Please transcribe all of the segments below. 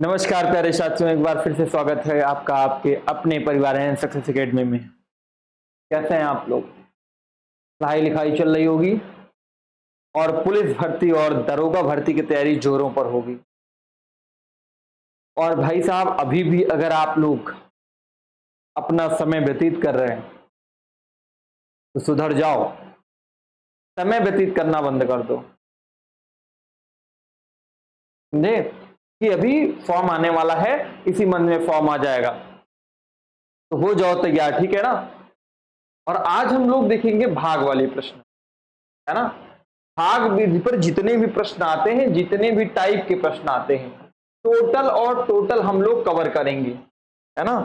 नमस्कार प्यारे साथियों, एक बार फिर से स्वागत है आपका आपके अपने परिवार है सक्सेस एकेडमी में। कैसे हैं आप लोग? पढ़ाई लिखाई चल रही होगी और पुलिस भर्ती और दरोगा भर्ती की तैयारी जोरों पर होगी। और भाई साहब, अभी भी अगर आप लोग अपना समय व्यतीत कर रहे हैं तो सुधर जाओ, समय व्यतीत करना बंद कर दो। समझे कि अभी फॉर्म आने वाला है, इसी मंथ में फॉर्म आ जाएगा, तो हो जाओ तैयार, ठीक है ना। और आज हम लोग देखेंगे भाग वाले प्रश्न, है ना। भाग विधि पर जितने भी प्रश्न आते हैं, जितने भी टाइप के प्रश्न आते हैं, टोटल हम लोग कवर करेंगे, है ना।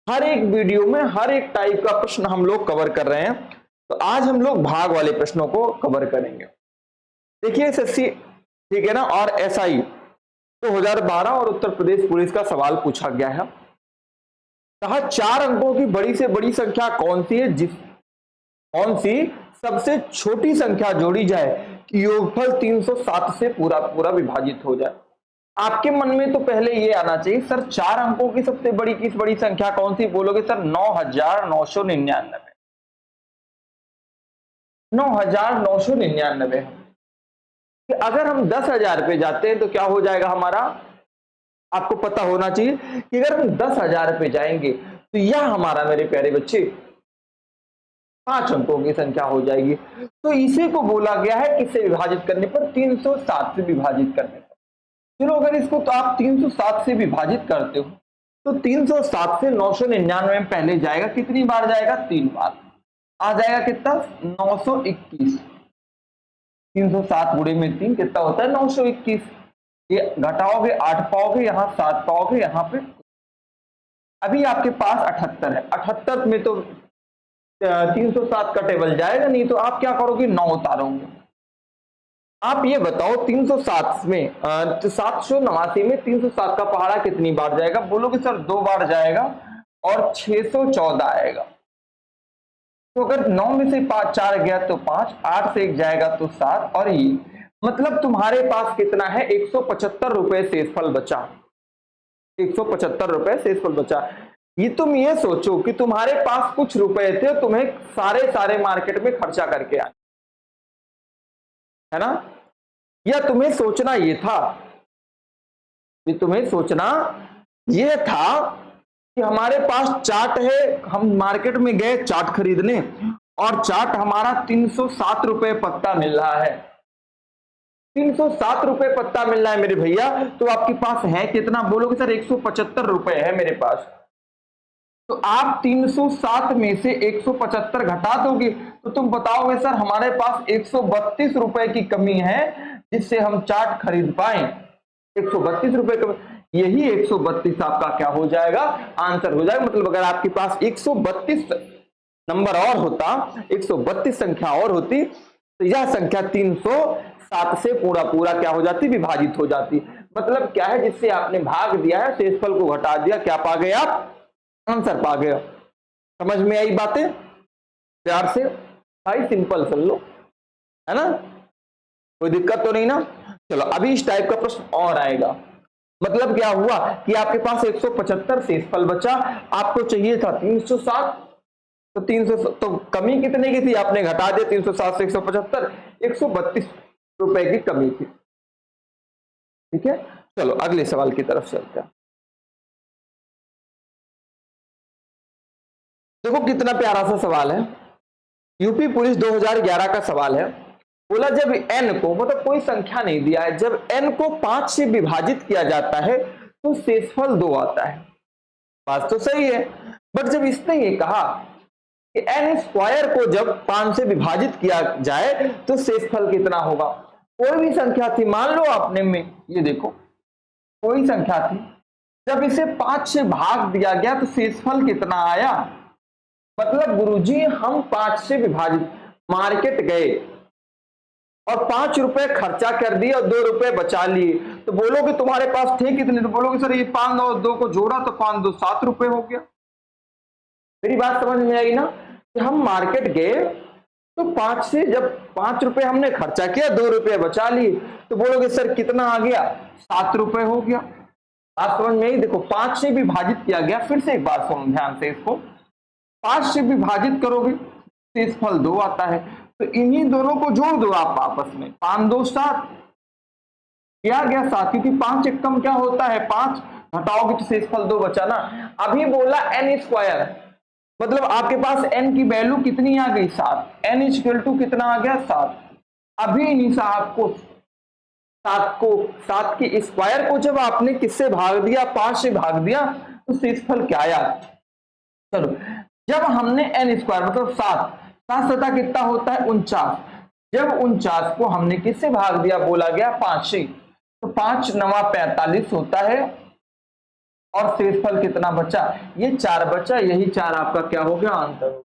हर एक वीडियो में हर एक टाइप का प्रश्न हम लोग कवर कर रहे हैं, तो आज हम लोग भाग वाले प्रश्नों को कवर करेंगे। देखिए एसएससी, ठीक है ना, और एसआई 2012 और उत्तर प्रदेश पुलिस का सवाल पूछा गया है। कहा 4 अंकों की बड़ी से बड़ी संख्या कौन सी है, कौन सी सबसे छोटी संख्या जोड़ी जाए कि योगफल 307 से पूरा पूरा विभाजित हो जाए। आपके मन में तो पहले ये आना चाहिए, सर 4 अंकों की सबसे बड़ी किस बड़ी संख्या कौन सी? बोलोगे सर 9999। 9999। अगर हम 10,000 पे जाते हैं तो क्या हो जाएगा हमारा? आपको पता होना चाहिए कि अगर हम 10,000 पे जाएंगे तो यह हमारा, मेरे प्यारे बच्चे, 5 अंकों की संख्या हो जाएगी। तो इसी को बोला गया है किससे विभाजित करने पर? 307 से विभाजित करने पर। चलो अगर इसको तो आप 307 से विभाजित करते हो तो 307 से 999 में पहले जाएगा, कितनी बार जाएगा? 3 बार। आ जाएगा कितना? 921। 307 गुणे में 3 कितना होता है? 921। ये घटाओगे 8 पाओगे, यहां 7 पाओगे, यहां पे अभी आपके पास 78 है। 78 में तो 307 का टेबल जाएगा नहीं, तो आप क्या करोगे? 9 उतारोगे। आप ये बताओ 307 में 789 में 307 का पहाड़ा कितनी बार जाएगा? बोलोगे सर 2 बार जाएगा और 614 आएगा। तो अगर 9 में से 4 गया तो 5, 8 से 1 जाएगा तो 7, और ये मतलब तुम्हारे पास कितना है? 175 रुपए शेषफल बचा। 175 रुपए शेषफल बचा। ये तुम ये सोचो कि तुम्हारे पास कुछ रुपए थे, तुम्हें सारे मार्केट में खर्चा करके आए, है ना। या तुम्हें सोचना ये था, तुम्हें सोचना ये था कि हमारे पास चाट है, हम मार्केट में गए चाट खरीदने और चाट हमारा 307 रुपए पत्ता मिल रहा है। 307 रुपए पत्ता मिल रहा है मेरे भैया, तो आपके पास है कितना? बोलोगे सर 175 रुपए है मेरे पास। तो आप 307 में से 175 घटा दोगे तो तुम बताओगे सर हमारे पास 132 रुपए की कमी है जिससे हम चाट खरीद पाए। 132 रुपए कमी, यही 132 आपका क्या हो जाएगा? आंसर हो जाएगा। मतलब अगर आपके पास 132 नंबर और होता, 132 संख्या और होती, तो यह संख्या 307 से पूरा पूरा क्या हो जाती? विभाजित हो जाती। मतलब क्या है? जिससे आपने भाग दिया है, शेषफल को घटा दिया, क्या पा गए आप? आंसर पा गए। समझ में आई बातें? प्यार से भाई सिंपल कर लो, है ना, कोई दिक्कत तो नहीं ना। चलो अभी इस टाइप का प्रश्न और आएगा। मतलब क्या हुआ कि आपके पास 175 शेषफल बचा, आपको चाहिए था 307, तो 300 तो कमी कितने की थी? आपने घटा दिया 307 से 175, 132 रुपए की कमी थी। ठीक है, चलो अगले सवाल की तरफ चलते हैं। देखो कितना प्यारा सा सवाल है, यूपी पुलिस 2011 का सवाल है। बोला जब n को, मतलब कोई संख्या नहीं दिया है, जब n को 5 से विभाजित किया जाता है तो शेषफल 2 आता है। बात तो सही है, बट जब इसने ये कहा कि n स्क्वायर को जब 5 से विभाजित किया जाए तो शेषफल कितना होगा? कोई भी संख्या थी, मान लो आपने में ये देखो कोई संख्या थी, जब इसे 5 से भाग दिया गया तो शेषफल कितना आया? मतलब गुरुजी हम 5 से विभाजित, मार्केट गए और 5 रुपए खर्चा कर दिए और 2 रुपए बचा लिए, तो बोलोगे तुम्हारे पास थे कितने? तो बोलोगे सर ये 5 और 2 को जोड़ा तो 5 2 7 रुपए हो गया। मेरी बात समझ में आई ना कि हम मार्केट गए तो 5 से जब 5 रुपए हमने खर्चा किया, 2 रुपए बचा लिए, तो बोलोगे सर कितना आ गया? 7 रुपए हो गया। बात समझ में आई? देखो 5 से विभाजित किया गया, फिर से एक बार सुनो ध्यान से इसको, 5 से विभाजित करोगे शेषफल 2 आता है, तो इन्हीं दोनों को जोड़ दो आप आपस में, 5 2 7 किया गया 7, क्योंकि 5 एक कम क्या होता है 5, घटाओगे तो शेषफल 2 बचा ना। अभी बोला n स्क्वायर, मतलब आपके पास n की वैल्यू कितनी आ गई 7, n इक्वल टू कितना आ गया 7। अभी निशा आपको 7 के स्क्वायर को जब आपने किससे भाग दिया 5 से भाग दिया तो शेषफल क्या आया। चलो जब हमने n स्क्वायर मतलब 7 सता कितना होता है 49, जब 49 को हमने किससे भाग दिया बोला गया 5 से, तो 5 9 45 होता है और शेषफल कितना बचा, ये 4 बचा, यही 4 आपका क्या हो गया आंसर।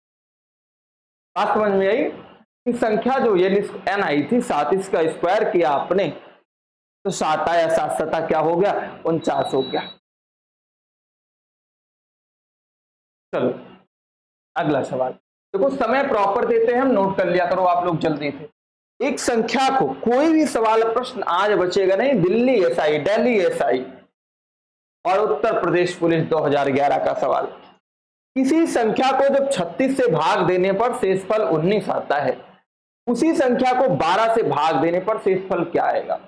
बात समझ में आई? कि संख्या जो ये n आई थी 7, इसका स्क्वायर किया आपने तो 7 आया, 7 सता क्या हो गया 49 हो गया। चलो अगला सवाल देखो, समय प्रॉपर देते हैं हम, नोट कर लिया करो आप लोग जल्दी से। एक संख्या को, कोई भी सवाल प्रश्न आज बचेगा नहीं, दिल्ली एसआई, दिल्ली एसआई और उत्तर प्रदेश पुलिस 2011 का सवाल, किसी संख्या को जब 36 से भाग देने पर शेषफल 19 आता है, उसी संख्या को 12 से भाग देने पर शेषफल क्या आएगा।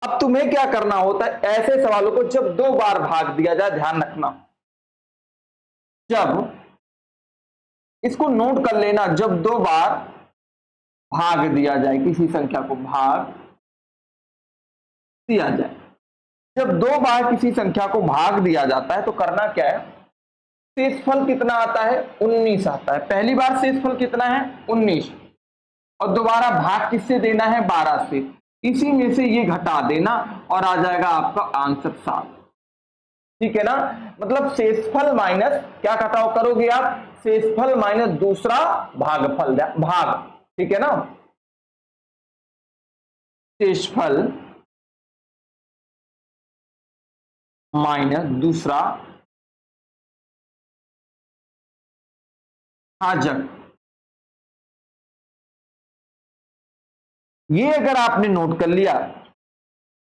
अब तुम्हें क्या करना होता है, ऐसे सवालों को जब 2 बार भाग दिया जाए, ध्यान रखना, जब इसको नोट कर लेना, जब 2 बार भाग दिया जाए, किसी संख्या को भाग दिया जाए, जब 2 बार किसी संख्या को भाग दिया जाता है तो करना क्या है, शेषफल कितना आता है 19 आता है। पहली बार शेषफल कितना है 19 और दोबारा भाग किससे देना है 12 से, इसी में से ये घटा देना और आ जाएगा आपका आंसर 7। ठीक है ना, मतलब शेषफल माइनस क्या घटाओ करोगे आप, शेषफल माइनस दूसरा भागफल, भाग, ठीक है ना, शेषफल माइनस दूसरा भाजक। ये अगर आपने नोट कर लिया,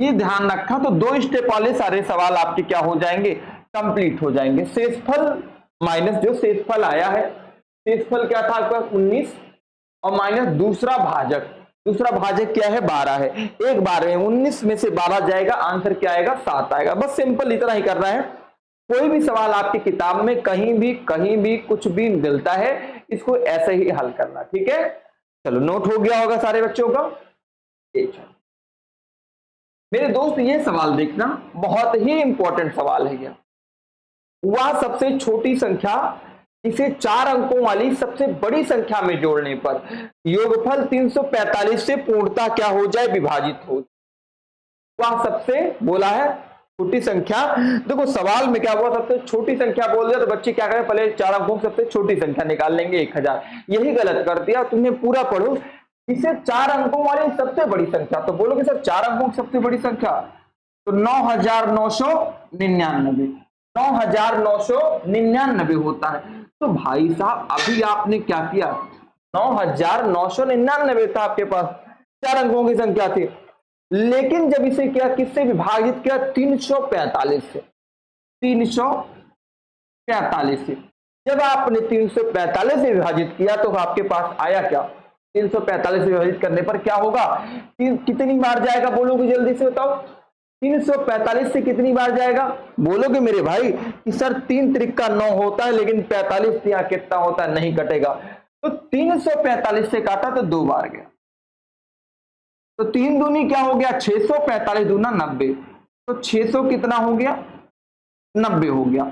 ये ध्यान रखा, तो 2 स्टेप वाले सारे सवाल आपके क्या हो जाएंगे, कंप्लीट हो जाएंगे। शेषफल माइनस जो शेषफल आया है, शेषफल क्या था आपका 19 और माइनस दूसरा भाजक, दूसरा भाजक क्या है 12 है, एक बार में 19 में से 12 जाएगा, आंसर क्या आएगा 7 आएगा। बस सिंपल इतना ही करना है। कोई भी सवाल आपकी किताब में कहीं भी कुछ भी मिलता है, इसको ऐसे ही हल करना, ठीक है। चलो नोट हो गया होगा सारे बच्चों का। मेरे दोस्त ये सवाल देखना, बहुत ही इंपॉर्टेंट सवाल है यह। वह सबसे छोटी संख्या इसे 4 अंकों वाली सबसे बड़ी संख्या में जोड़ने पर योगफल 345 से पूर्णतः क्या हो जाए, विभाजित हो। वह सबसे बोला है छोटी संख्या। देखो सवाल में क्या हुआ, सबसे छोटी संख्या बोल दिया तो बच्चे क्या करें, पहले 4 अंकों की सबसे छोटी संख्या निकाल लेंगे 1000, यही गलत कर दिया। तुमने पूरा पढ़ो, इसे 4 अंकों वाली सबसे बड़ी संख्या, तो बोलोगे सर 4 अंकों की सबसे बड़ी संख्या, तो 9999, 9999 होता है। तो भाई साहब अभी आपने क्या किया, 9999 था आपके पास, 4 अंकों की संख्या थी, लेकिन जब इसे क्या किससे विभाजित किया, 345 से, 345 से। जब आपने 345 से विभाजित किया तो आपके पास आया क्या, 345 से विभाजित करने पर क्या होगा, कितनी बार जाएगा बोलोगे जल्दी से बताओ, 345 से कितनी बार जाएगा बोलोगे मेरे भाई कि सर 3 त्रिका 9 होता है, लेकिन 45 यहाँ कितना होता है, नहीं कटेगा। तो 345 से काटा तो 2 बार गया, तो 3 दूनी क्या हो गया 645 दूना 90, तो 600 कितना हो गया 90 हो गया।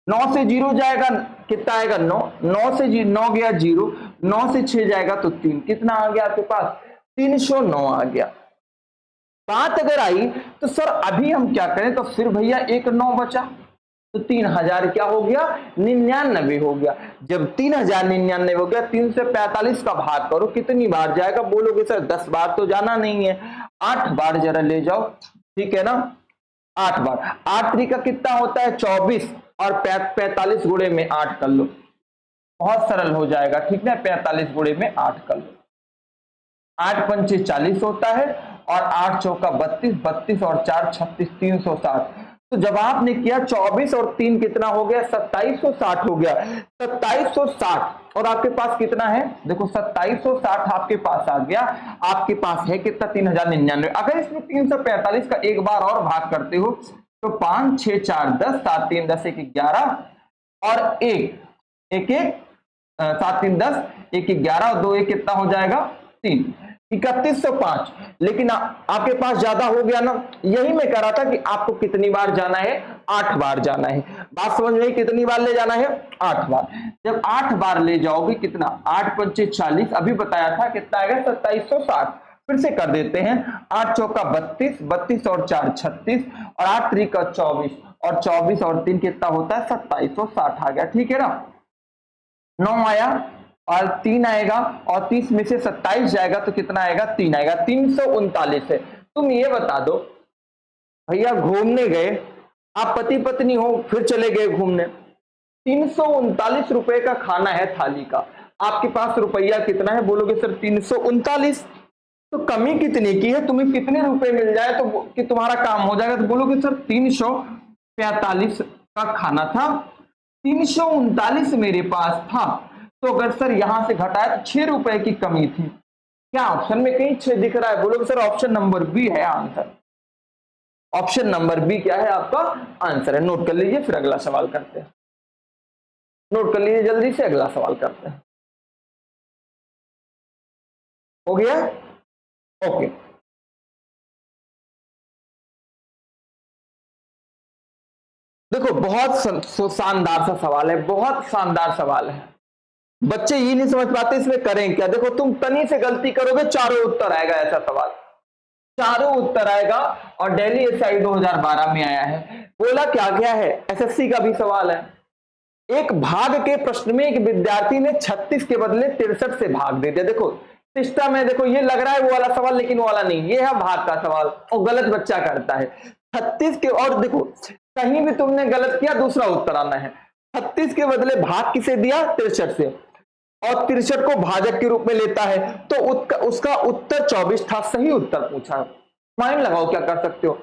9 से 0 जाएगा कितना आएगा 9, 9 से 9 गया 0, 9 से 6 जाएगा तो 3, कितना आ गया आपके पास 309 आ गया। बात अगर आई तो सर अभी हम क्या करें, तो फिर भैया एक 9 बचा, तो 3000 क्या हो गया 99 हो गया। जब 3099 हो गया, 3 से 45 का भाग करो, कितनी बार जाएगा बोलोगे सर 10 बार तो जाना नहीं है, 8 बार जरा ले जाओ, ठीक है ना, 8 बार, 8 त्रिका कितना होता है 24 और 45 गुणे में 8 कर लो, बहुत सरल हो जाएगा, ठीक है, 45 गुणे में 8 कर लो, 8 पंचे 40 होता है और 8 चौका 32, 32 और 4 36, 360। तो जब आपने किया 24 और 3 कितना हो गया, 2760 हो गया। 2760 और आपके पास कितना है, देखो 2760 आपके पास आ गया। आपके पास है कितना, 3099। अगर इसमें 345 का एक बार और भाग करते हो तो 5 6 4 10, 7 3 10, 1 11 और 1 1 7 3 10, 1 11 और 2 1 कितना हो जाएगा, 3, 3105। लेकिन आपके पास ज्यादा हो गया ना, यही मैं कह रहा था कि आपको कितनी बार जाना है, 8 बार जाना है। बात समझ में, कितनी बार ले जाना है, 8 बार। जब 8 बार ले जाओगे, कितना, 8 पंचे 40, अभी बताया था कितना आएगा, 2760। फिर से कर देते हैं, 8 चौका 32, 32 और 4 36 और 8 त्रिका 24 और 24 और 3 कितना होता है, 2760 आ गया। ठीक है ना, 9 आया और 3 आएगा और 30 में से 27 जाएगा तो कितना आएगा, 3 आएगा। 339 है। तुम ये बता दो भैया, घूमने गए आप, पति पत्नी हो, फिर चले गए घूमने, 339 रुपए का खाना है थाली का, आपके पास रुपया कितना है, बोलोगे सर 339। तो कमी कितने की है, तुम्हें कितने रुपए मिल जाए तो कि तुम्हारा काम हो जाएगा, तो बोलोगे सर 345 का खाना था, 339 मेरे पास था। तो अगर सर यहां से घटाया तो 6 रुपए की कमी थी। क्या ऑप्शन में कहीं 6 दिख रहा है, बोलोगे सर ऑप्शन नंबर बी है आंसर। ऑप्शन नंबर बी क्या है आपका आंसर है। नोट कर लीजिए, फिर अगला सवाल करते हैं। नोट कर लीजिए जल्दी से, अगला सवाल करते हैं। हो गया, ओके। देखो बहुत शानदार सा सवाल है, बहुत शानदार सवाल है। बच्चे ये नहीं समझ पाते इसमें करें क्या। देखो तुम तनी से गलती करोगे, चारों उत्तर आएगा ऐसा सवाल, चारों उत्तर आएगा। और दिल्ली एसआई 2012 में आया है। बोला क्या गया है, एसएससी का भी सवाल है। एक भाग के प्रश्न में एक विद्यार्थी ने 36 के बदले 63 से भाग दे दिया। देखो सिस्टम है, देखो ये लग रहा है वो वाला सवाल, लेकिन वो वाला नहीं, ये है भाग का सवाल और गलत बच्चा करता है 36 के। और देखो कहीं भी तुमने गलत किया, दूसरा उत्तर आना है। 36 के बदले भाग किसे दिया, 63 से, और 63 को भाजक के रूप में लेता है, तो उसका उत्तर 24 था। सही उत्तर पूछा, माइंड लगाओ क्या कर सकते हो।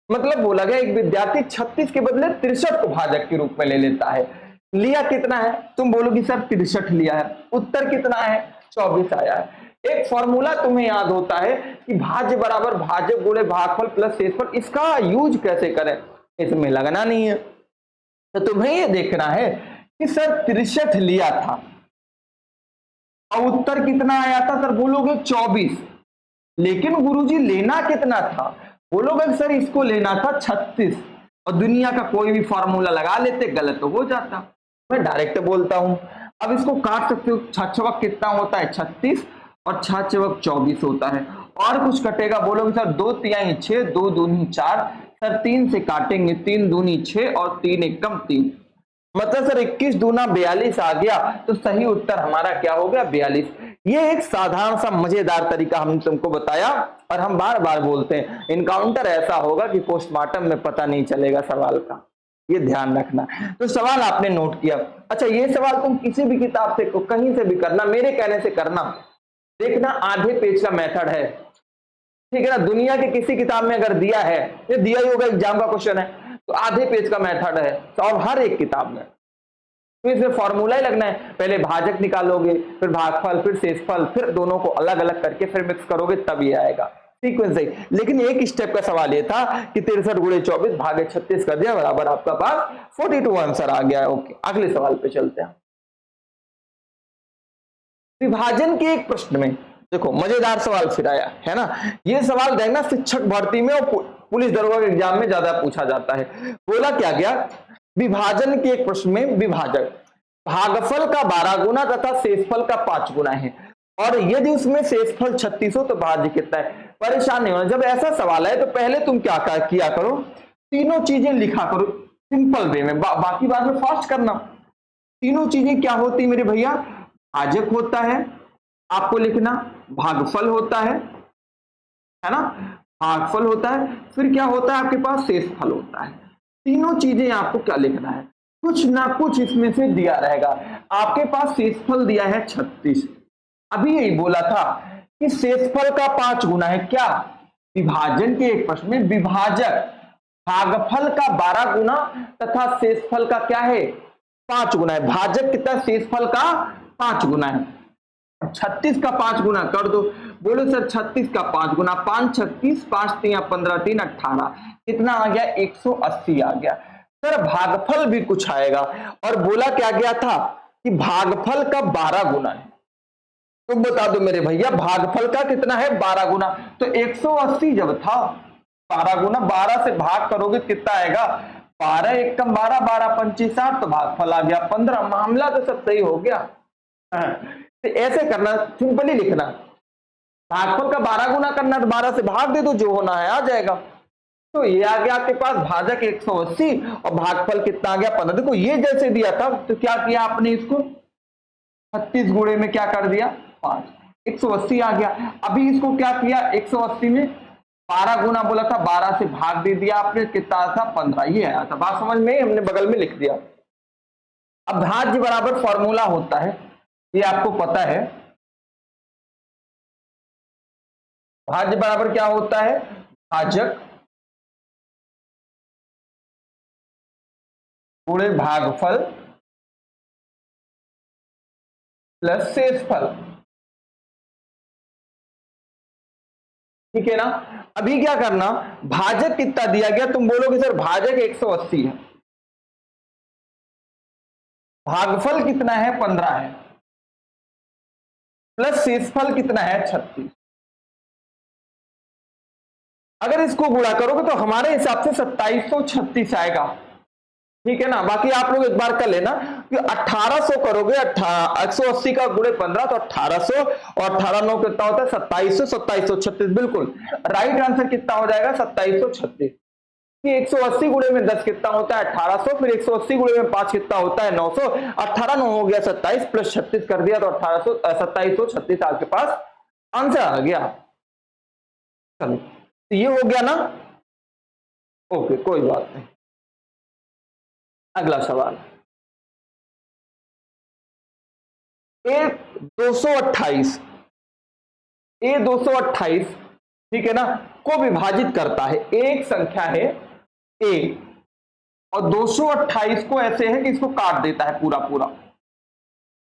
मतलब बोला गया एक विद्यार्थी 36 के बदले 63 को भाजक के रूप में ले लेता है। लिया कितना है, तुम बोलोगी सर 63 लिया है, उत्तर कितना है, 24 आया है। एक फॉर्मूला तुम्हें याद होता है कि भाज्य बराबर भाजक गुणे भागफल प्लस शेषफल। इसका यूज कैसे करें, इसमें लगना नहीं है। तो तुम्हें यह देखना है कि सर 63 लिया था और उत्तर कितना आया था, सर बोलोगे 24, लेकिन गुरुजी लेना कितना था, बोलोगे सर इसको लेना था 36, और दुनिया का कोई भी फॉर्मूला लगा लेते, गलत तो हो जाता। मैं डायरेक्ट बोलता हूं, अब इसको काट सकते हो, 6 चौक कितना होता है 36 और 6 चौक 24 होता है। और कुछ कटेगा, बोलोगे सर 2 तिहाई 6, 2 दूनी 4, सर 3 से काटेंगे, 3 दूनी 6 और 3 एकम 3, मतलब सर 21 दूना 42 आ गया। तो सही उत्तर हमारा क्या हो गया, 42। ये एक साधारण सा मजेदार तरीका हमने तुमको बताया, और हम बार बार बोलते हैं इनकाउंटर ऐसा होगा कि पोस्टमार्टम में पता नहीं चलेगा सवाल का, ये ध्यान रखना। तो सवाल आपने नोट किया। अच्छा ये सवाल तुम किसी भी किताब से कहीं से भी करना, मेरे कहने से करना, देखना आधे पेज का मेथड है, ठीक है ना। दुनिया के किसी किताब में अगर दिया है, ये दिया ही होगा, एग्जाम का क्वेश्चन है, तो आधे पेज का मेथड है और हर एक किताब में। तो इसमें फॉर्मूला ही लगना है, पहले भाजक निकालोगे, फिर भागफल, फिर शेषफल, फिर दोनों को अलग अलग करके फिर मिक्स करोगे, तब ये आएगा सीक्वेंस ही। लेकिन एक स्टेप का सवाल ये था कि 63 गुणे 24 भागे 36 कर दिया, बराबर आपका पास 42 आंसर आ गया। ओके, अगले सवाल पे चलते हैं। विभाजन के एक प्रश्न में देखो मजेदार सवाल फिर आया है ना। ये सवाल देखना शिक्षक भर्ती में और पुलिस दरोगा के एग्जाम में ज्यादा पूछा जाता है। बोला क्या गया, विभाजन के एक प्रश्न में विभाजक भागफल का 12 गुना तथा शेषफल का 5 गुना है, और यदि उसमें शेषफल 36 हो तो भाज्य कितना है। परेशान नहीं होना, जब ऐसा सवाल है तो पहले तुम क्या किया करो, तीनों चीजें लिखा करो सिंपल वे में, बाकी बाद में फास्ट करना। तीनों चीजें क्या होती मेरे भैया, भाजक होता है, आपको लिखना भागफल होता है ना, भागफल होता है, फिर क्या होता है आपके पास शेषफल होता है। तीनों चीजें आपको क्या लिखना है, कुछ ना कुछ इसमें से दिया रहेगा। आपके पास शेषफल दिया है 36, अभी यही बोला था कि शेषफल का 5 गुना है क्या, विभाजन के एक प्रश्न में विभाजक भागफल का 12 गुना तथा शेषफल का क्या है 5 गुना है। भाजक कितना, शेषफल का 5 गुना है। 36 का 5 गुना कर दो। बोलो सर 36 का 5 गुना, 5 36, 5 3 15 3 18, कितना आ गया 180 आ गया। सर भागफल भी कुछ आएगा और बोला क्या गया था कि भागफल का 12 गुना है। तुम बता दो मेरे भैया भागफल का कितना है 12 गुना, तो 180 जब था 12 गुना 12 से भाग करोगे कितना आएगा 12 1 कम 12, 12 25 60, तो भागफल आ गया 15। मामला तो सब सही हो गया। तो ऐसे करना, सिंपली लिखना, भागफल का 12 गुना करना तो 12 से भाग दे दो, जो होना है आ जाएगा। तो ये आ गया आपके पास भाजक 180 और भागफल कितना आ गया 15। देखो ये जैसे दिया था तो क्या किया आपने, इसको 36 गुणे में क्या कर दिया 5, 180 आ गया। अभी इसको क्या किया 180 में 12 गुना बोला था, 12 से भाग दे दिया आपने, कितना था 15, ये आया था। बात समझ में, हमने बगल में लिख दिया। अब भाज्य बराबर फॉर्मूला होता है, ये आपको पता है। भाज्य बराबर क्या होता है, भाजक गुणे भागफल प्लस शेषफल, ठीक है ना। अभी क्या करना, भाजक कितना दिया गया, तुम बोलोगे सर भाजक 180 है, भागफल कितना है 15 है, प्लस शेषफल कितना है 36। अगर इसको गुणा करोगे तो हमारे हिसाब से 2736 आएगा, ठीक है ना। बाकी आप लोग एक बार कर लेना कि 1800 करोगे, 180 का गुणे 15 तो 1800, और 18 9 कितना होता है 2700, 2736 बिल्कुल राइट आंसर कितना हो जाएगा 2736। 180 गुणे में 10 कितना होता है 1800, फिर 180 गुणे में 5 कितना होता है 900, 18 9 हो गया 27 प्लस 36 कर दिया तो 1800 2736 आपके पास आंसर आ गया। चलो तो ये हो गया ना, ओके कोई बात नहीं। अगला सवाल, A228 ठीक है ना को विभाजित करता है। एक संख्या है A और 228 को ऐसे है कि इसको काट देता है पूरा पूरा,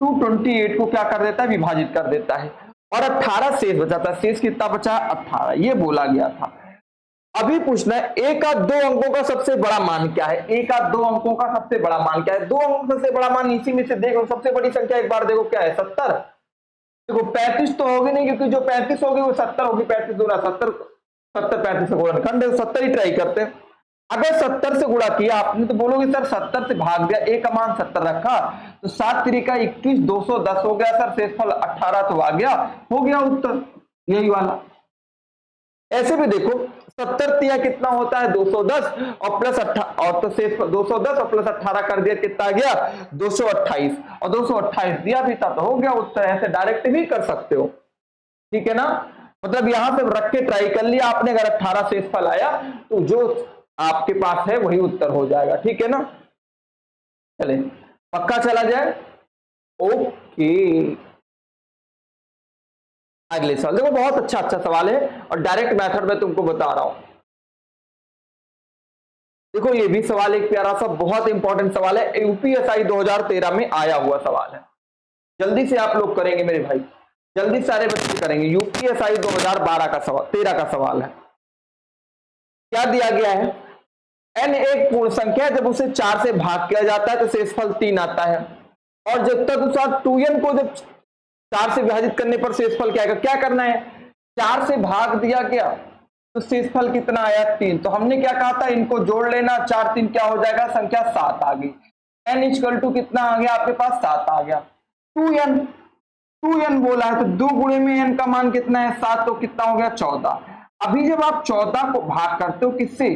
228 को क्या कर देता है विभाजित कर देता है, और 18 शेष बचाता है। शेष कितना बचा 18, ये बोला गया था। अभी पूछना है ए का 2 अंकों का सबसे बड़ा मान क्या है। ए का 2 अंकों का सबसे बड़ा मान क्या है, 2 अंकों का सबसे बड़ा मान इसी में से देखो, सबसे बड़ी संख्या एक बार देखो क्या है 70। देखो 35 तो होगी नहीं, क्योंकि जो 35 होगी वो 70 होगी, 35 गुना 70, 70 35 से गुणनखंड है, 70 ही ट्राई करते हैं। अगर 70 से गुणा किया आपने तो बोलोगे सर 70 से भाग दिया, ए का मान 70 रखा तो 7 3 21, 210 हो गया सर, शेषफल 18 तो आ गया, हो गया उत्तर यही वाला। ऐसे भी देखो 70 तिया कितना होता है 210 और प्लस 18, और तो शेष 210 और प्लस 18 कर दिया कितना आ गया 228, और 228 दिया भी था तो हो गया उत्तर। ऐसे डायरेक्ट भी कर सकते हो, ठीक है ना। मतलब यहां पे रख के ट्राई कर लिया आपने, अगर 18 शेषफल आया तो जो आपके पास है वही उत्तर हो जाएगा, ठीक है ना। चले पक्का चला जाए, ओके। अगले सवाल देखो, बहुत अच्छा सवाल है और डायरेक्ट मेथड में तुमको बता रहा हूं। देखो ये भी सवाल एक प्यारा सा बहुत इंपॉर्टेंट सवाल है, यूपीएसआई 2013 में आया हुआ सवाल है। जल्दी से आप लोग करेंगे मेरे भाई, जल्दी सारे बच्चे करेंगे। यूपीएसआई 2012 का सवाल 13 का सवाल है। क्या दिया गया है, n एक पूर्ण संख्या, जब उसे 4 से भाग किया जाता है तो शेषफल 3 आता है, और जब तक उस 2n को जब 4 से विभाजित करने पर शेषफल क्या आएगा। क्या करना है, 4 से भाग दिया गया तो शेषफल कितना आया 3, तो हमने क्या कहा था इनको जोड़ लेना, 4 3 क्या हो जाएगा संख्या 7 आ गई। n इक्वल टू कितना आ गया आपके पास 7 आ गया। 2n बोला है तो 2 गुणे में n का मान कितना है 7, तो कितना हो गया 14। अभी जब आप 14 को भाग करते हो किससे,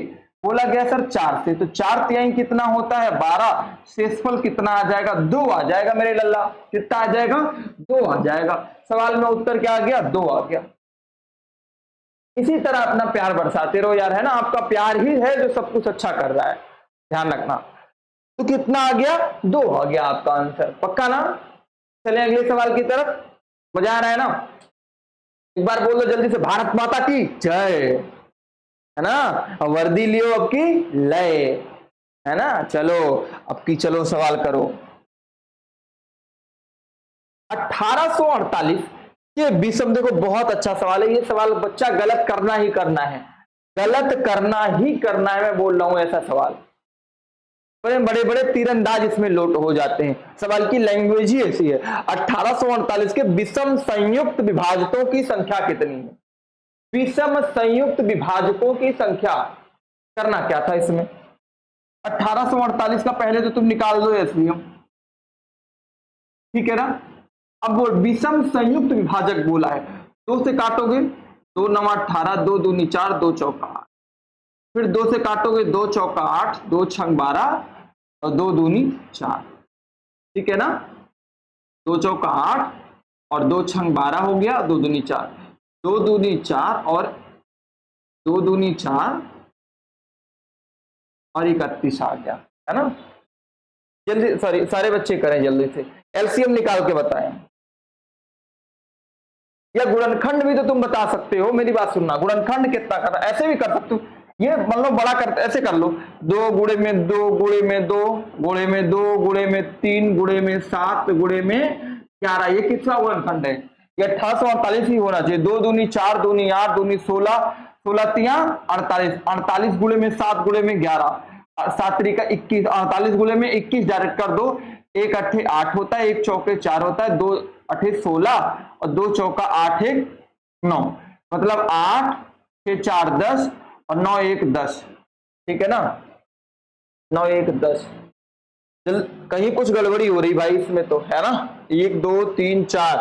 बोला गया सर 4 से, तो 4 तिहाई कितना होता है 12, शेषफल कितना आ जाएगा 2 आ जाएगा मेरे लल्ला, कितना आ जाएगा 2 आ जाएगा। सवाल में उत्तर क्या आ गया 2 आ गया। इसी तरह अपना प्यार बरसाते रहो यार, है ना, आपका प्यार ही है जो सब कुछ अच्छा कर रहा है, ध्यान रखना। तो कितना आ गया 2 आ गया आपका आंसर, पक्का ना। चले अगले सवाल की तरफ, मजा आ रहा है ना। एक बार बोल दो जल्दी से, भारत माता की जय। है ना, वर्दी लियो अब की लय, है ना। चलो अब की चलो सवाल करो। 1848 के विषम, देखो बहुत अच्छा सवाल है ये सवाल, बच्चा गलत करना ही करना है, गलत करना ही करना है, मैं बोल रहा हूं ऐसा सवाल। बड़े बड़े तीरंदाज इसमें लोट हो जाते हैं, सवाल की लैंग्वेज ही ऐसी है। 1848 के विषम संयुक्त विभाजकों की संख्या कितनी है? विषम संयुक्त विभाजकों की संख्या, करना क्या था इसमें? 1848 का पहले तो तुम निकाल दो एसवीएम, ठीक है ना। अब वो विषम संयुक्त विभाजक बोला है, 2 से काटोगे 2 9 18, 2 दूनी 4, 2 चौका 8, फिर 2 से काटोगे 2 चौका 8, 2 छंग 12 और 2 दूनी 4, ठीक है ना। 2 चौका 8 और 2 छंग 12 हो गया, 2 दूनी 4, 2 दूनी 4 और 2 दूनी 4 और 31 आ गया, है ना। जल्दी सॉरी सारे बच्चे करें जल्दी से, एलसीएम निकाल के बताएं, या गुणनखंड भी तो तुम बता सकते हो, मेरी बात सुनना। गुणनखंड कितना करना, ऐसे भी कर सकते हो, ये मान लो बड़ा करते ऐसे कर लो, 2 गुणे में 2 गुणे में 2 गुणे में 2 गुणे में 3 गुणे में 7 गुणे में 11, ये किसका गुणनखंड है? ये 1848 ही होना चाहिए। 2 दूनी 4, दूनी 8, दूनी 16, 16 तिया 48, 48 गुणे में 7 गुणे में 11, 7 तरीका 21, 48 गुणे में 21 डायरेक्ट कर दो, 1 अट्ठे 8 होता है, 1 चौके 4 होता है, 2 अट्ठे 16 और 2 चौका 8 1 9, मतलब 8 6 4 10 और 9 1 10, ठीक है ना। 9 1 10, चल कहीं कुछ गड़बड़ी हो रही भाई इसमें तो, है ना। 1 2 3 4,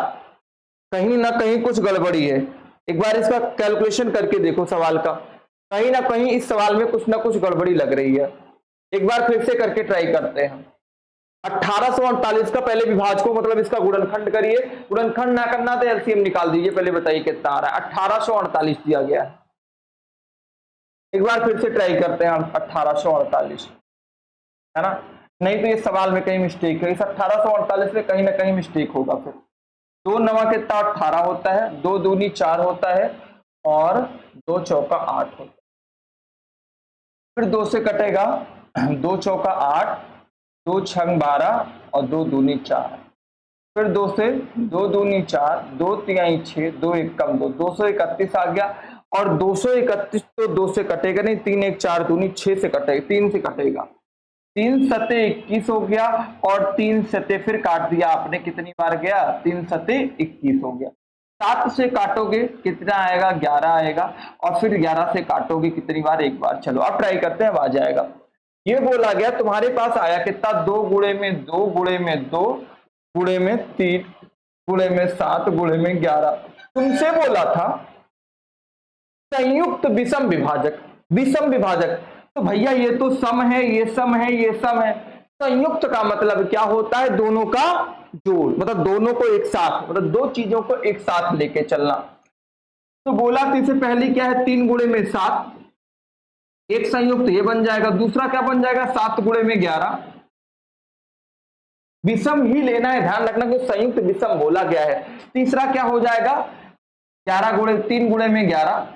कहीं ना कहीं कुछ गड़बड़ी है। एक बार इसका कैलकुलेशन करके देखो सवाल का, कहीं ना कहीं इस सवाल में कुछ ना कुछ गड़बड़ी लग रही है। एक बार फिर से करके ट्राई करते हैं। 1848 का पहले विभाजकों मतलब इसका गुणनखंड करिए, गुणनखंड ना करना तो एलसीएम निकाल दीजिए, पहले बताइए कितना आ रहा है। 1848 दिया गया है, एक बार फिर से ट्राई करते हैं 1848, है ना। नहीं तो ये सवाल में कहीं मिस्टेक है, इस 1848 में कहीं ना कहीं मिस्टेक होगा। फिर 2 9 कितना 18 होता है, 2 दूनी 4 होता है और 2 चौका 8 होता है, फिर 2 से कटेगा 2 चौका 8, 2 छंग 12 और 2 दूनी 4, फिर 2 से 2 दूनी 4, 2 तिहाई 6, 2 1 कम 2, 231 आ गया। और 231 तो 2 से कटेगा नहीं, 3 1 4 दूनी 6 से कटेगा, 3 से कटेगा, 3 सते 21 हो गया और 3 सते फिर काट दिया आपने, कितनी बार गया? 3 सते 21 हो गया। 7 से काटोगे कितना आएगा? 11 आएगा, और फिर 11 से काटोगे कितनी बार? एक बार। चलो अब ट्राई करते हैं, अब आ जाएगा। ये बोला गया तुम्हारे पास आया कितना? 2 गुणे में 2 गुणे में 2 गुणे में 3 गुणे में 7 गुणे में 11, तुमसे बोला था संयुक्त विषम विभाजक। विषम विभाजक तो भैया ये तो सम है, ये सम है, ये सम है। संयुक्त का मतलब क्या होता है? दोनों का जोड़, मतलब दोनों को एक साथ, मतलब दो चीजों को एक साथ लेके चलना। तो बोला कि इससे पहले क्या है? 3 गुणे में 7, एक संयुक्त ये बन जाएगा, दूसरा क्या बन जाएगा? 7 गुणे में 11। विषम ही लेना है, ध्यान रखना कि संयुक्त विषम बोला गया है। तीसरा क्या हो जाएगा? 11 गुणे 3 गुणे में 11,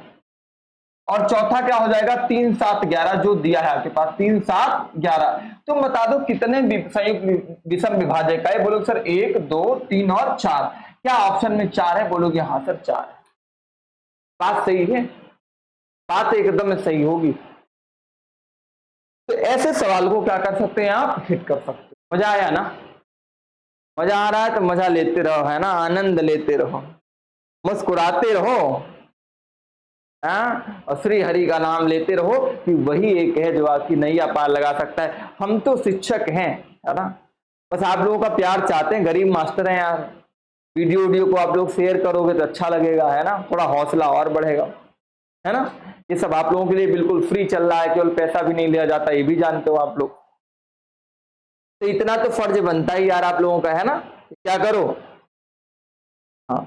और चौथा क्या हो जाएगा? 3 7 11, जो दिया है आपके पास 3 7 11। तुम बता दो कितने संयुक्त विषम विभाजक है? बोलोगे सर 1 2 3 और 4। क्या ऑप्शन में 4 है? बोलोगे हाँ सर 4 है। बात सही है, बात एकदम सही होगी। तो ऐसे सवाल को क्या कर सकते हैं आप? फिट कर सकते हैं। मजा आया ना? मजा आ रहा है तो मजा लेते रहो, है ना, आनंद लेते रहो, मुस्कुराते रहो, और श्री हरि का नाम लेते रहो कि वही एक है जो आपकी नैया पार लगा सकता है। हम तो शिक्षक हैं, है ना, बस आप लोगों का प्यार चाहते हैं, गरीब मास्टर हैं यार। वीडियो को आप लोग शेयर करोगे तो अच्छा लगेगा, है ना, थोड़ा हौसला और बढ़ेगा, है ना। ये सब आप लोगों के लिए बिल्कुल फ्री चल रहा है, केवल पैसा भी नहीं लिया जाता, ये भी जानते हो आप लोग। तो इतना तो फर्ज बनता ही यार आप लोगों का, है ना। क्या करो? हाँ,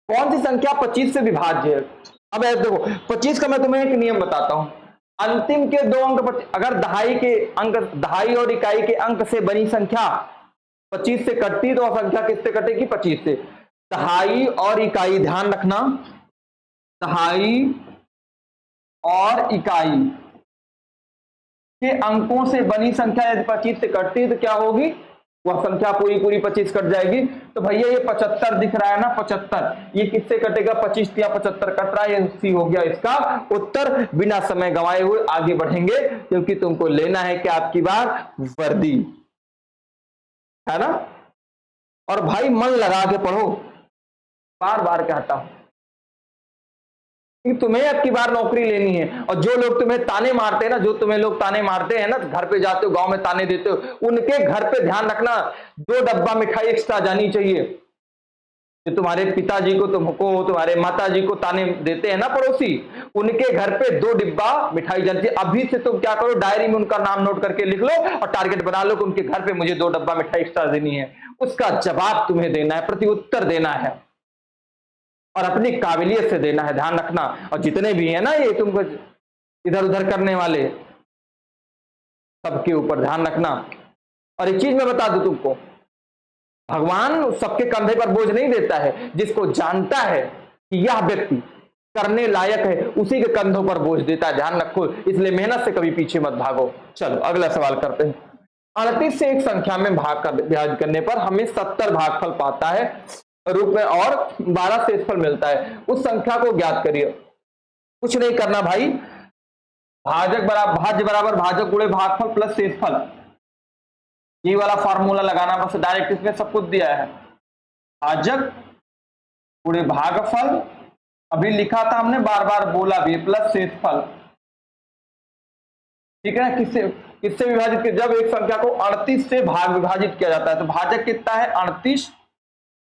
कौन सी संख्या 25 से विभाज्य है? अब देखो 25 का मैं तुम्हें एक नियम बताता हूं। अंतिम के 2 अंक, अगर दहाई के अंक, दहाई और इकाई के अंक से बनी संख्या 25 से कटती तो संख्या किससे कटेगी? 25 से। दहाई और इकाई, ध्यान रखना, दहाई और इकाई के अंकों से बनी संख्या यदि 25 से कटती है तो क्या होगी, वह संख्या पूरी पूरी 25 कट जाएगी। तो भैया ये 75 दिख रहा है ना, 75, ये किससे कटेगा, 25 या 75 कट रहा है, ये सी हो गया इसका उत्तर। बिना समय गंवाए हुए आगे बढ़ेंगे, क्योंकि तुमको लेना है कि आपकी बार वर्दी, है ना। और भाई मन लगा के पढ़ो, बार बार कहता हूं कि तुम्हें अब की बार नौकरी लेनी है। और जो लोग तुम्हें ताने मारते हैं ना, जो तुम्हें लोग ताने मारते हैं ना, घर पे जाते हो गांव में ताने देते हो, उनके घर पे ध्यान रखना 2 डब्बा मिठाई एक्स्ट्रा जानी चाहिए। जो तुम्हारे पिताजी को, तुमको, तुम्हारे माताजी को ताने देते हैं ना पड़ोसी, उनके घर पे 2 डिब्बा मिठाई जानी चाहिए। अभी से तुम क्या करो, डायरी में उनका नाम नोट करके लिख लो और टारगेट बना लो कि उनके घर पे मुझे 2 डब्बा मिठाई एक्स्ट्रा देनी है। उसका जवाब तुम्हें देना है, प्रत्युत्तर देना है और अपनी काबिलियत से देना है, ध्यान रखना। और जितने भी हैं ना ये तुमको इधर उधर करने वाले, सबके ऊपर ध्यान रखना। और एक चीज मैं बता दूं तुमको, भगवान सबके कंधे पर बोझ नहीं देता है। जिसको जानता है कि यह व्यक्ति करने लायक है, उसी के कंधों पर बोझ देता है, ध्यान रखो। इसलिए मेहनत से कभी पीछे मत भागो। चलो अगला सवाल करते हैं। 38 से एक संख्या में विभाजित करने पर हमें 70 भागफल पाता है रूप में और 12 शेषफल मिलता है, उस संख्या को ज्ञात करिए। कुछ नहीं करना भाई, भाजक बराबर भाज्य बराबर भाजक गुणे भागफल प्लस शेषफल, ये वाला फॉर्मूला लगाना बस। डायरेक्ट इसमें सब कुछ दिया है, भाजक गुणे भागफल, अभी लिखा था हमने, बार बार बोला भी, प्लस शेषफल। ठीक है, किससे किससे विभाजित किया, जब एक संख्या को 38 से विभाजित किया जाता है तो भाजक कितना है 38,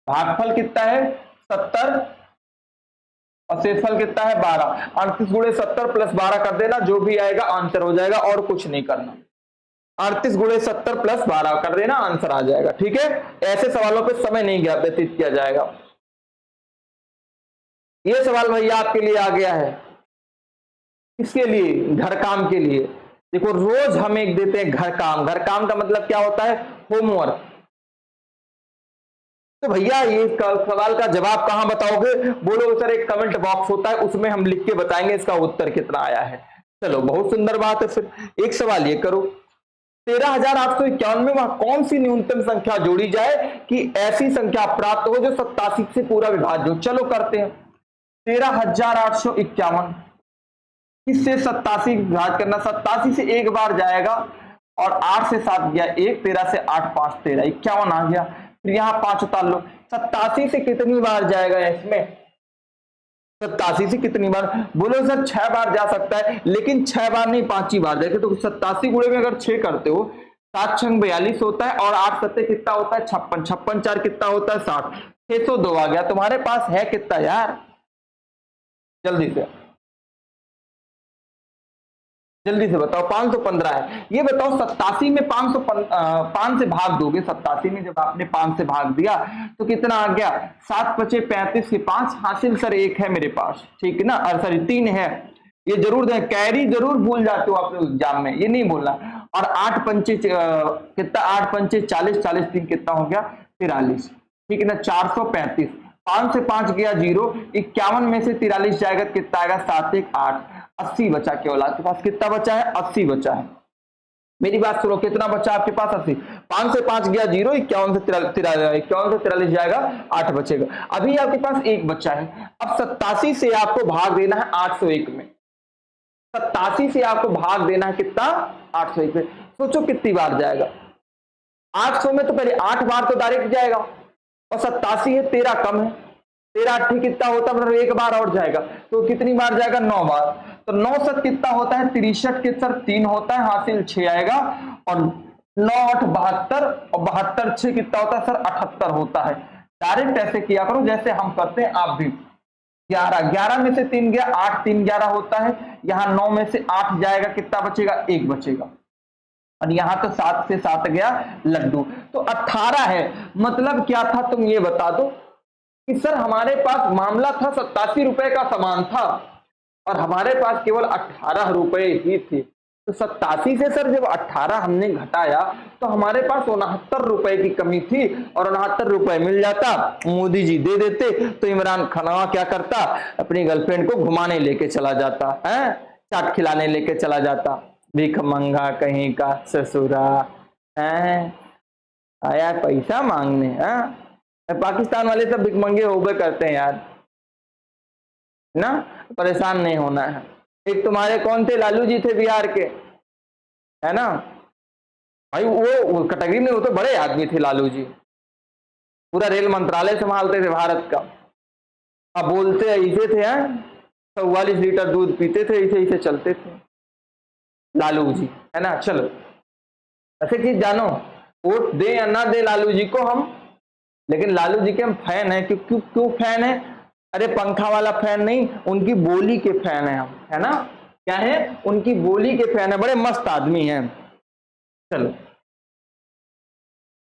भागफल कितना है 70 और शेषफल कितना है 12। 38 गुणे 70 प्लस 12 कर देना, जो भी आएगा आंसर हो जाएगा, और कुछ नहीं करना। 38 गुणे 70 प्लस 12 कर देना, आंसर आ जाएगा। ठीक है, ऐसे सवालों पे समय नहीं व्यतीत किया जाएगा। ये सवाल भैया आपके लिए आ गया है, इसके लिए घर काम के लिए। देखो रोज हम एक देते हैं घर काम, घर काम का मतलब क्या होता है, होमवर्क। तो भैया ये सवाल का जवाब कहां बताओगे, बोलो सर एक कमेंट बॉक्स होता है, उसमें हम लिख के बताएंगे इसका उत्तर कितना आया है। चलो बहुत सुंदर बात है। फिर एक सवाल ये करो, 13,851 में वह कौन सी न्यूनतम संख्या जोड़ी जाए कि ऐसी संख्या प्राप्त हो जो 87 से पूरा विभाज्य हो। चलो करते हैं। 13,851 इससे 87 विभाजित करना, 87 से एक बार जाएगा और 8 से 7 गया 1, 13 से 8 5 13, 51 आ गया। फिर यहाँ 5 उतार लो। 87 से कितनी बार जाएगा इसमें, 87 से कितनी बार, बोलो सर 6 बार जा सकता है, लेकिन 6 बार नहीं 5 ही बार जाएगा। तो 87 गुणे में अगर 6 करते हो, 7 6 42 होता है और 8 7 कितना होता है 56, 56 4 कितना होता है 60, 602 आ गया। तुम्हारे पास है कितना यार, जल्दी से बताओ। 515 है। ये बताओ 87 में 5 से भाग दोगे, 87 में जब आपने 5 से भाग दिया तो कितना आ गया, 7 5 35 के 5 हासिल सर 1 है मेरे पास, ठीक है ना, और सॉरी 3 है। ये जरूर दें, कैरी जरूर भूल जाते हो आप लोग एग्जाम में, ये नहीं बोलना। और 8 पंचे कितना, 8 पंचे 40, 40 3 कितना हो गया 43, ठीक है ना, 435। 5 से 5 गया 0, 51 में से 43 जाएगा कितना आएगा 7 1 8, 80 बचा। केवल आपके पास कितना बचा है, 80 बचा है। मेरी बात सुनो, कितना बचा आपके पास 80। 5 से 5 गया 0, 51 से 43 जाएगा 8 बचेगा। अभी आपके पास 1 बचा है। अब 87 से आपको भाग देना है 801 में, 87 से आपको भाग देना है कितना 801 में। सोचो कितनी बार जाएगा, 800 में तो पहले 8 बार तो डायरेक्ट जाएगा और 87 है 13 कम है, 13 8 कितना होता है, मतलब 1 बार और जाएगा। तो कितनी बार जाएगा 9 बार। तो 9 7 कितना होता है 63 के सर 3 होता है, हासिल 6 आएगा। और 9 8 72 और 72 6 कितना होता है सर 78 होता है। डायरेक्ट ऐसे किया करो जैसे हम करते हैं आप भी। 11 में से 3 गया 8 3 11 होता है। यहाँ 9 में से 8 जाएगा कितना बचेगा 1 बचेगा। और यहां तो 7 से 7 गया लड्डू, तो 18 है। मतलब क्या था तुम ये बता दो कि सर हमारे पास मामला था 87 रुपए का सामान था और हमारे पास केवल 18 रुपए ही थे। तो 87 से सर जब 18 हमने घटाया तो हमारे पास 69 रुपए की कमी थी और 69 रुपए मिल जाता, मोदी जी दे देते तो इमरान खान क्या करता, अपनी गर्लफ्रेंड को घुमाने लेके चला जाता है। चाट खिलाने लेके चला जाता, भीख मंगा कहीं का ससुरा है, आया पैसा मांगने। पाकिस्तान वाले सब भिखमंगे हो गए करते हैं यार ना, परेशान नहीं होना है। एक तुम्हारे कौन थे, लालू जी थे बिहार के, है ना भाई, वो कैटेगरी में वो तो बड़े आदमी थे लालू जी, पूरा रेल मंत्रालय संभालते थे भारत का। अब बोलते ऐसे थे, 44 लीटर दूध पीते थे, ऐसे ऐसे चलते थे लालू जी, है ना। चलो ऐसे चीज जानो, वोट दे या ना दे लालू जी को हम, लेकिन लालू जी के हम फैन हैं। क्यों क्यों क्यों फैन है? अरे पंखा वाला फैन नहीं, उनकी बोली के फैन है हम, है ना। क्या है? उनकी बोली के फैन है, बड़े मस्त आदमी हैं। चलो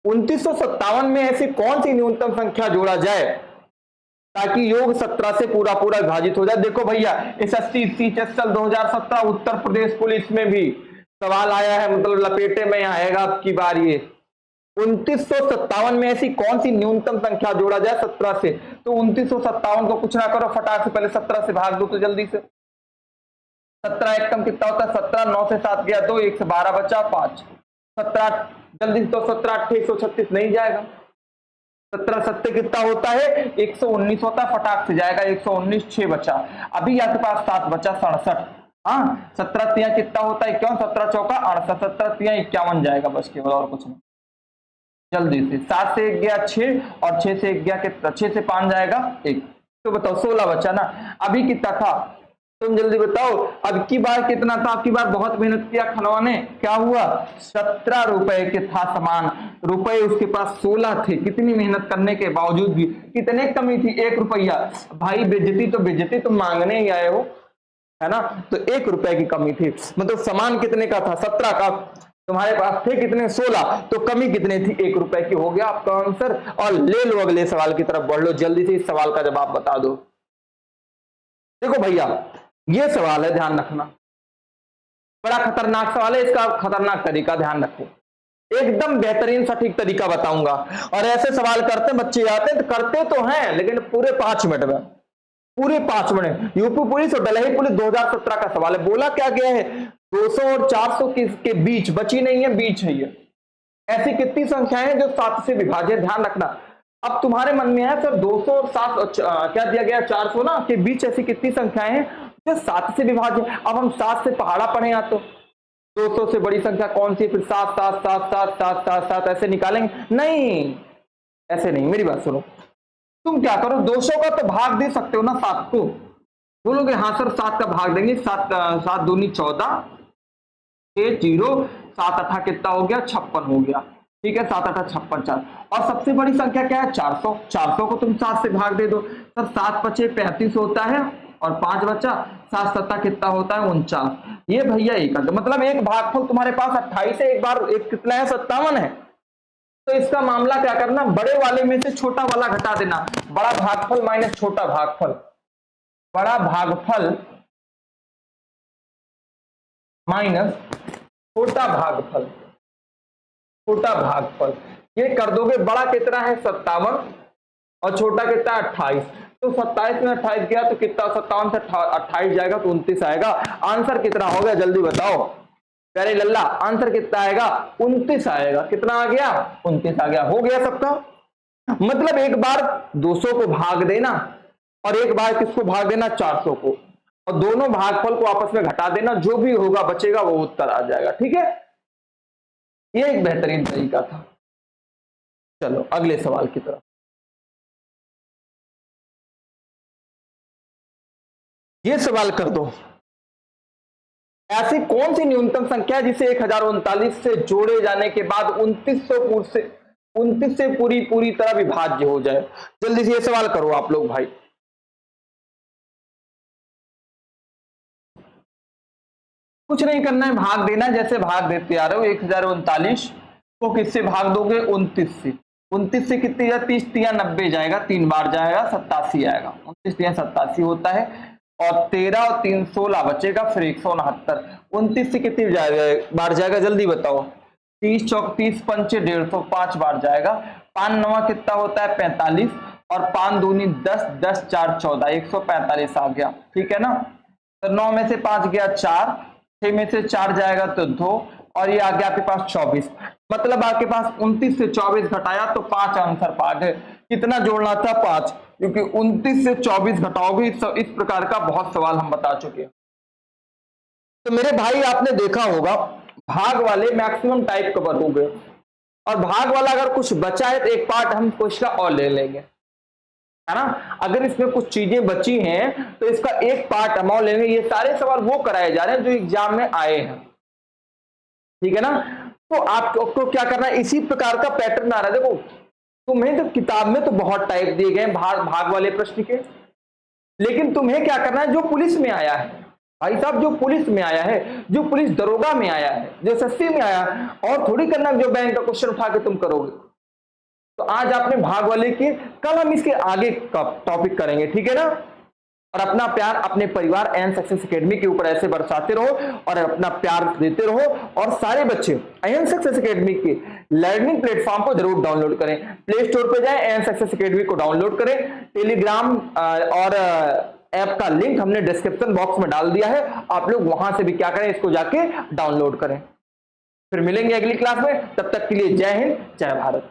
2957 में ऐसी कौन सी न्यूनतम संख्या जोड़ा जाए ताकि योग 17 से पूरा पूरा विभाजित हो जाए। देखो भैया, SSC CHSL 2017 Uttar Pradesh police में भी सवाल आया है, मतलब लपेटे में आएगा आपकी बार। ये 2957 में ऐसी कौन सी न्यूनतम संख्या जोड़ा जाए 17 से। तो 2957 को कुछ ना करो, फटाक से पहले 17 से भाग दो तो जल्दी से। 17 एक कम कितना होता है? 17, 9 से 7 गया 2, 1 से 12 बचा 5, 17 जल्दी से। तो 17 8 136 नहीं जाएगा, 17 7 कितना होता है? 119 होता है, फटाक से जाएगा 119, 6 बचा। अभी आपके पास 7 बचा 67। हाँ 17 तिया कितना होता है? 51, 17 चौका 68, 17 तिया 51 जाएगा बस, केवल और कुछ नहीं। जल्दी से 7 से 1 गया 6, और 6 से 1 गया कितना? 6 से 5 जाएगा 1, तो बताओ 16 बचा ना। अभी कितना था तुम जल्दी बताओ। अब की बार कितना था? आपकी बार बहुत मेहनत किया खनवाने, क्या हुआ? 17 रुपए के था सामान, रुपए उसके पास 16 थे। कितनी मेहनत करने के बावजूद भी कितने कमी थी? 1 रुपया। भाई बेइज्जती तो बेइज्जती, तुम मांगने ही आए हो, है ना। तो 1 रुपए की कमी थी, मतलब सामान कितने का था? 17 का, तुम्हारे पास थे कितने? 16, तो कमी कितनी थी? 1 रुपए की। हो गया आपका आंसर। और ले लो अगले सवाल की तरफ बढ़ लो, जल्दी से इस सवाल का जवाब बता दो। देखो भैया ये सवाल है, ध्यान रखना, बड़ा खतरनाक सवाल है, इसका खतरनाक तरीका ध्यान रखो। एकदम बेहतरीन सटीक तरीका बताऊंगा। और ऐसे सवाल करते बच्चे आते तो करते तो हैं, लेकिन पूरे 5 मिनट में, पूरे 5 मिनट। यूपी पुलिस और दिल्ली पुलिस 2017 का सवाल है। बोला क्या गया है? 200 और 400 के बीच, बची नहीं है, बीच है ये। ऐसी कितनी संख्याएं हैं जो 7 से विभाजित? ध्यान रखना। अब तुम्हारे मन में है सर 200 और 7 क्या दिया गया? 400 ना के बीच ऐसी कितनी संख्याएं हैं जो 7 से विभाजित? अब हम 7 से पहाड़ा पढ़े या तो 200 से बड़ी संख्या कौन सी? फिर 7 7 7 7 7 7 7 ऐसे निकालेंगे? नहीं, ऐसे नहीं। मेरी बात सुनो, तुम क्या करो, 200 का तो भाग दे सकते हो ना 7 को। बोलोगे हाँ सर 7 का भाग देंगे, 7 7 दूनी 14, 6 0, 7 8 कितना हो गया? 56 हो गया। ठीक है, 7 8 56 4। और सबसे बड़ी संख्या क्या है? 400। 400 को तुम 7 से भाग दे दो सर, 7 5 35 होता है, और 5 बचा, 7 7 कितना होता है? 49। ये भैया एक, मतलब एक भागफल तुम्हारे पास 28 है, एक बार एक कितना है? 57 है। तो इसका मामला क्या करना, बड़े वाले में से छोटा वाला घटा देना। बड़ा भागफल माइनस छोटा भागफल, बड़ा भागफल माइनस छोटा भागफल, छोटा भागफल। ये कर दोगे। बड़ा कितना है? 57, और छोटा कितना? 28। तो 27 में 28 गया तो कितना? 57 से 28 जाएगा तो 29 आएगा। आंसर कितना हो गया जल्दी बताओ प्यारे लल्ला, आंसर कितना आएगा? 29 आएगा। कितना आ गया? 29 आ गया। हो गया सबका। मतलब एक बार 200 को भाग देना, और एक बार किसको भाग देना? 400 को, और दोनों भागफल को आपस में घटा देना, जो भी होगा बचेगा वो उत्तर आ जाएगा। ठीक है, ये एक बेहतरीन तरीका था। चलो अगले सवाल की तरफ। ये सवाल कर दो, ऐसी कौन सी न्यूनतम संख्या जिसे 1039 से जोड़े जाने के बाद 29 से पूरी तरह विभाज्य हो जाए। जल्दी से ये सवाल करो आप लोग भाई। कुछ नहीं करना है, भाग देना, जैसे भाग देते आ रहे हो। 1039 को किससे भाग दोगे? 29 से। 29 से कितनी जाए? 30 तिया 90 जाएगा, 3 बार जाएगा 87 आएगा। 29 तिया 87 होता है, और 13 और 3 16 बचेगा, फिर 169। 29 से कितनी बार जाएगा जल्दी बताओ? 30 चौक 30 पंचे 150, 5 बार जाएगा। 5 9 कितना होता है? 45, और 5 दूनी 10, 10 4 14, 145 आ गया। ठीक है ना। तो 9 में से 5 गया 4, 6 में से 4 जाएगा तो 2, और ये आ गया आपके पास 24। मतलब आपके पास 29 से 24 घटाया तो 5 आंसर 5 है। कितना जोड़ना था? 5, क्योंकि 29 से 24 घटाओगे इस प्रकार का बहुत सवाल हम बता चुके हैं। तो मेरे भाई आपने देखा होगा भाग वाले मैक्सिमम टाइप कवर हो गए, और भाग वाला अगर कुछ बचा है तो एक पार्ट हम इसका और ले लेंगे, है ना। अगर इसमें कुछ चीजें बची हैं तो इसका एक पार्ट हम और लेंगे। ये सारे सवाल वो कराए जा रहे हैं जो एग्जाम में आए हैं, ठीक है ना। तो आपको क्या करना है, इसी प्रकार का पैटर्न आ रहा है। देखो तुम्हें तो किताब में तो बहुत टाइप दिए गए भाग वाले प्रश्न के, लेकिन तुम्हें क्या करना है जो पुलिस में आया है भाई साहब, जो पुलिस में आया है, जो पुलिस दरोगा में आया है, जो एसएससी में आया है, और थोड़ी करना जो बैंक का क्वेश्चन उठा के तुम करोगे। तो आज आपने भाग वाले के, कल हम इसके आगे का टॉपिक करेंगे, ठीक है ना। और अपना प्यार अपने परिवार एंड सक्सेस एकेडमी के ऊपर ऐसे बरसाते रहो और अपना प्यार देते रहो। और सारे बच्चे एंड सक्सेस एकेडमी के लर्निंग प्लेटफॉर्म को जरूर डाउनलोड करें। प्ले स्टोर पे जाएं, एंड सक्सेस एकेडमी को डाउनलोड करें। टेलीग्राम और ऐप का लिंक हमने डिस्क्रिप्शन बॉक्स में डाल दिया है, आप लोग वहां से भी क्या करें, इसको जाके डाउनलोड करें। फिर मिलेंगे अगली क्लास में, तब तक के लिए जय हिंद, जय भारत।